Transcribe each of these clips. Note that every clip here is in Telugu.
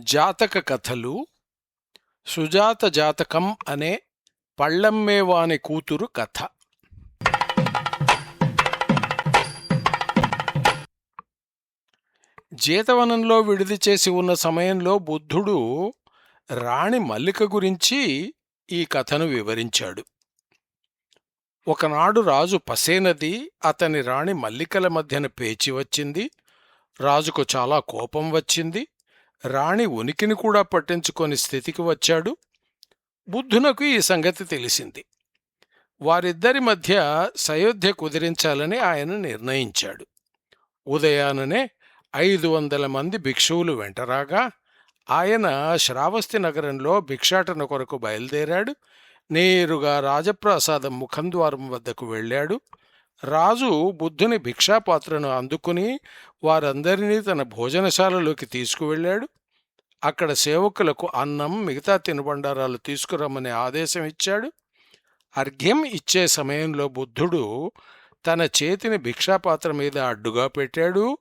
జాతక కథలు సుజాత జాతకం అనే పళ్ళమ్మేవాని కూతురు కథ. జీతవనంలో విడిది చేసి ఉన్న సమయంలో బుద్ధుడు రాణి మల్లిక గురించి ఈ కథను వివరించాడు. ఒకనాడు రాజు పసేనది అతని రాణి మల్లికల మధ్యన పేచి వచ్చింది. రాజుకు చాలా కోపం వచ్చింది. రాణి ఉనికిని కూడా పట్టించుకొని స్థితికి వచ్చాడు. బుద్ధునకు ఈ సంగతి తెలిసింది. వారిద్దరి మధ్య సయోధ్య కుదిరించాలని ఆయన నిర్ణయించాడు. ఉదయాననే 500 మంది భిక్షువులు వెంటరాగా ఆయన శ్రావస్తి నగరంలో భిక్షాటన కొరకు బయలుదేరాడు. నేరుగా రాజప్రాసాదం ముఖంద్వారం వద్దకు వెళ్ళాడు. రాజు బుద్ధుని భిక్షాపాత్రను అందుకుని వారందరినీ తన భోజనశాలలోకి తీసుకువెళ్ళాడు. అక్కడ సేవకులకు అన్నం, మిగతా తినుబండారాలు తీసుకురమ్మని ఆదేశం ఇచ్చాడు. అర్ఘ్యం ఇచ్చే సమయంలో బుద్ధుడు తన చేతిని భిక్షాపాత్ర మీద అడ్డుగా పెట్టాడు.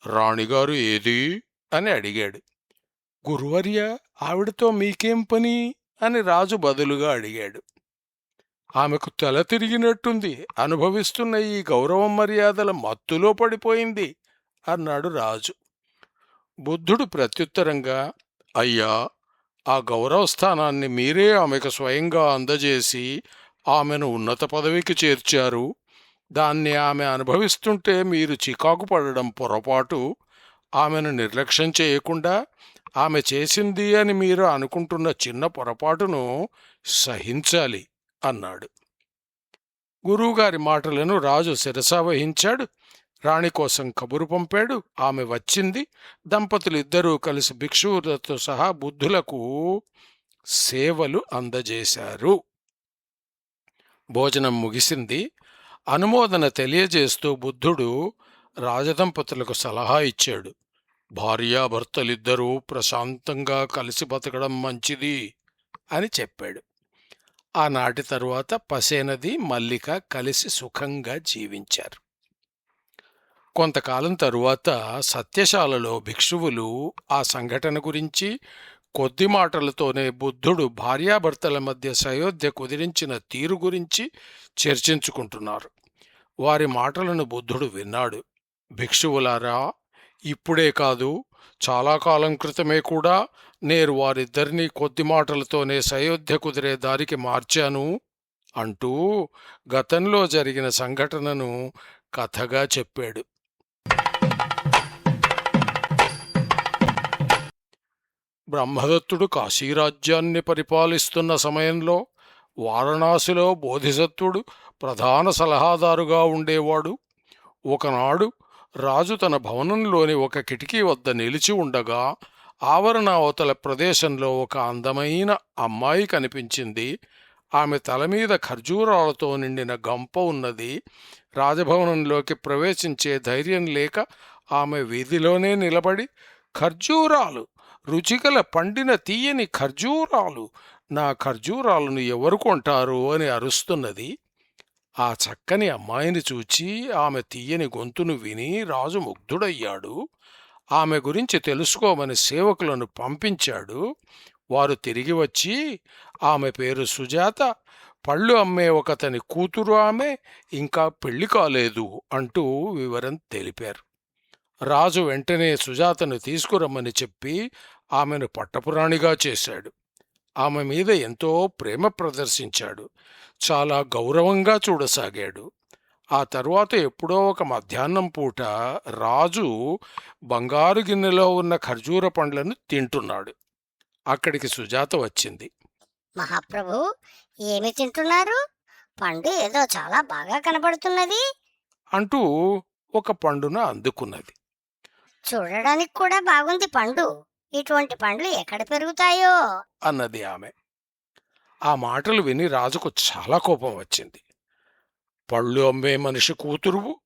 రాణిగారు ఏది అని అడిగాడు. గురువర్య, ఆవిడతో మీకేం పని అని రాజు బదులుగా అడిగాడు. ఆమెకు తల తిరిగినట్టుంది, అనుభవిస్తున్న ఈ గౌరవం మర్యాదల మత్తులో పడిపోయింది అన్నాడు రాజు. బుద్ధుడు ప్రత్యుత్తరంగా, అయ్యా, ఆ గౌరవస్థానాన్ని మీరే ఆమెకు స్వయంగా అందజేసి ఆమెను ఉన్నత పదవికి చేర్చారు. దాన్ని ఆమె అనుభవిస్తుంటే మీరు చికాకు పడడం పొరపాటు. ఆమెను నిర్లక్ష్యం చేయకుండా ఆమె చేసింది అని మీరు అనుకుంటున్న చిన్న పొరపాటును సహించాలి అన్నాడు. గురువుగారి మాటలను రాజు శిరసావహించాడు. రాణి కోసం కబురు పంపాడు. ఆమె వచ్చింది. దంపతులిద్దరూ కలిసి భిక్షువులతో సహా బుద్ధులకు సేవలు అందజేశారు. భోజనం ముగిసింది. అనుమోదన తెలియజేస్తూ బుద్ధుడు రాజదంపతులకు సలహా ఇచ్చాడు. భార్యాభర్తలిద్దరూ ప్రశాంతంగా కలిసి బతకడం మంచిది అని చెప్పాడు. ఆనాటి తరువాత పసేనది, మల్లిక కలిసి సుఖంగా జీవించారు. కొంతకాలం తరువాత సత్యశాలలో భిక్షువులు ఆ సంఘటన గురించి కొద్ది మాటలతోనే బుద్ధుడు భార్యాభర్తల మధ్య సయోధ్య కుదిరించిన తీరు గురించి చర్చించుకుంటున్నారు. వారి మాటలను బుద్ధుడు విన్నాడు. భిక్షువులారా, ఇప్పుడే కాదు, చాలా కాలం క్రితమే కూడా నేను వారిద్దరినీ కొద్ది మాటలతోనే సయోధ్య కుదిరే దారికి మార్చాను అంటూ గతంలో జరిగిన సంఘటనను కథగా చెప్పాడు. బ్రహ్మదత్తుడు కాశీరాజ్యాన్ని పరిపాలిస్తున్న సమయంలో వారణాసిలో బోధిసత్వుడు ప్రధాన సలహాదారుగా ఉండేవాడు. ఒకనాడు రాజు తన భవనంలోని ఒక కిటికీ వద్ద నిలిచి ఉండగా ఆవరణ అవతల ప్రదేశంలో ఒక అందమైన అమ్మాయి కనిపించింది. ఆమె తలమీద ఖర్జూరాలతో నిండిన గంప ఉన్నది. రాజభవనంలోకి ప్రవేశించే ధైర్యం లేక ఆమె వీధిలోనే నిలబడి, ఖర్జూరాలు, రుచిగల పండిన తీయని ఖర్జూరాలు, నా ఖర్జూరాలను ఎవరు కొంటారు అని అరుస్తున్నది. ఆ చక్కని అమ్మాయిని చూచి ఆమె తీయని గొంతును విని రాజు ముగ్ధుడయ్యాడు. ఆమె గురించి తెలుసుకోమని సేవకులను పంపించాడు. వారు తిరిగి వచ్చి, ఆమె పేరు సుజాత, పళ్ళు అమ్మే ఒకతని కూతురు, ఆమె ఇంకా పెళ్లి కాలేదు అంటూ వివరం తెలిపారు. రాజు వెంటనే సుజాతను తీసుకురమ్మని చెప్పి ఆమెను పట్టపురాణిగా చేశాడు. ఆమె మీద ఎంతో ప్రేమ ప్రదర్శించాడు. చాలా గౌరవంగా చూడసాగాడు. ఆ తరువాత ఎప్పుడో ఒక మధ్యాహ్నం పూట రాజు బంగారు గిన్నెలో ఉన్న ఖర్జూర పండ్లను తింటున్నాడు. అక్కడికి సుజాత వచ్చింది. మహాప్రభు, ఏమి తింటున్నారు? పండు ఏదో చాలా బాగా కనబడుతున్నది అంటూ ఒక పండును అందుకున్నది. చూడడానికి కూడా బాగుంది పండు. ఇటువంటి పండ్లు ఎక్కడ పెరుగుతాయో అన్నది ఆమె. ఆ మాటలు విని రాజుకు చాలా కోపం వచ్చింది. పళ్ళు అమ్మే మనిషి కూతురువు,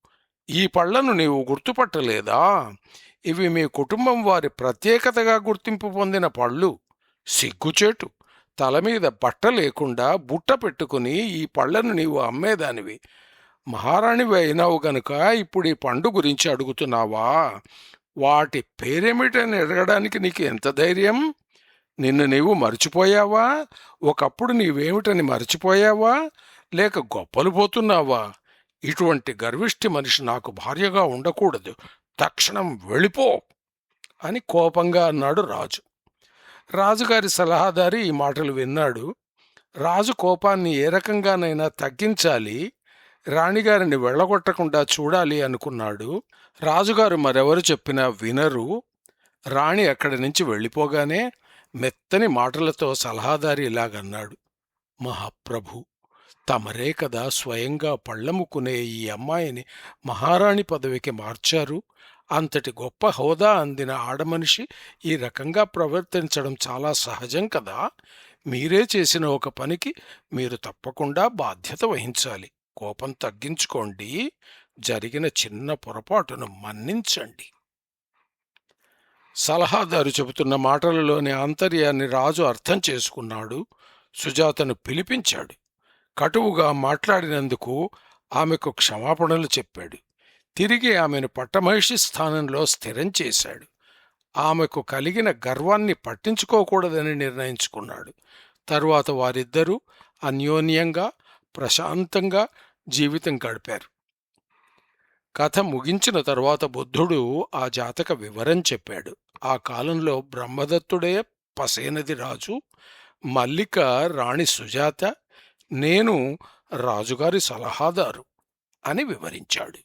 ఈ పళ్లను నీవు గుర్తుపట్టలేదా? ఇవి మీ కుటుంబం వారి ప్రత్యేకతగా గుర్తింపు పొందిన పళ్ళు. సిగ్గుచేటు, తలమీద బట్ట లేకుండా బుట్ట పెట్టుకుని ఈ పళ్లను నీవు అమ్మేదానివి. మహారాణివి అయినావు గనుక ఇప్పుడు ఈ పండు గురించి అడుగుతున్నావా? వాటి పేరేమిటని అడగడానికి నీకు ఎంత ధైర్యం? నిన్ను నీవు మర్చిపోయావా? ఒకప్పుడు నీవేమిటని మర్చిపోయావా? లేక గొప్పలు పోతున్నావా? ఇటువంటి గర్విష్టి మనిషి నాకు భార్యగా ఉండకూడదు. తక్షణం వెళ్ళిపో అని కోపంగా అన్నాడు రాజు. రాజుగారి సలహాదారి ఈ మాటలు విన్నాడు. రాజు కోపాన్ని ఏ రకంగానైనా తగ్గించాలి, రాణిగారిని వెళ్ళగొట్టకుండా చూడాలి అనుకున్నాడు. రాజుగారు మరెవరు చెప్పినా వినరు. రాణి అక్కడి నుంచి వెళ్ళిపోగానే మెత్తని మాటలతో సలహాదారి ఇలాగన్నాడు: మహాప్రభు, తమరే కదా స్వయంగా పళ్ళముకునే ఈ అమ్మాయిని మహారాణి పదవికి మార్చారు. అంతటి గొప్ప హోదా అందిన ఆడమనిషి ఈ రకంగా ప్రవర్తించడం చాలా సహజం కదా. మీరే చేసిన ఒక పనికి మీరు తప్పకుండా బాధ్యత వహించాలి. కోపం తగ్గించుకోండి. జరిగిన చిన్న పొరపాటును మన్నించండి. సలహాదారు చెబుతున్న మాటలలోని ఆంతర్యాన్ని రాజు అర్థం చేసుకున్నాడు. సుజాతను పిలిపించాడు. కటువుగా మాట్లాడినందుకు ఆమెకు క్షమాపణలు చెప్పాడు. తిరిగి ఆమెను పట్టమహిషి స్థానంలో స్థిరం చేశాడు. ఆమెకు కలిగిన గర్వాన్ని పట్టించుకోకూడదని నిర్ణయించుకున్నాడు. తరువాత వారిద్దరూ అన్యోన్యంగా ప్రశాంతంగా జీవితం గడిపారు. కథ ముగించిన తరువాత బుద్ధుడు ఆ జాతక వివరం చెప్పాడు. ఆ కాలంలో బ్రహ్మదత్తుడే పసేనది రాజు, మల్లిక రాణి సుజాత, నేను రాజుగారి సలహాదారు అని వివరించాడు.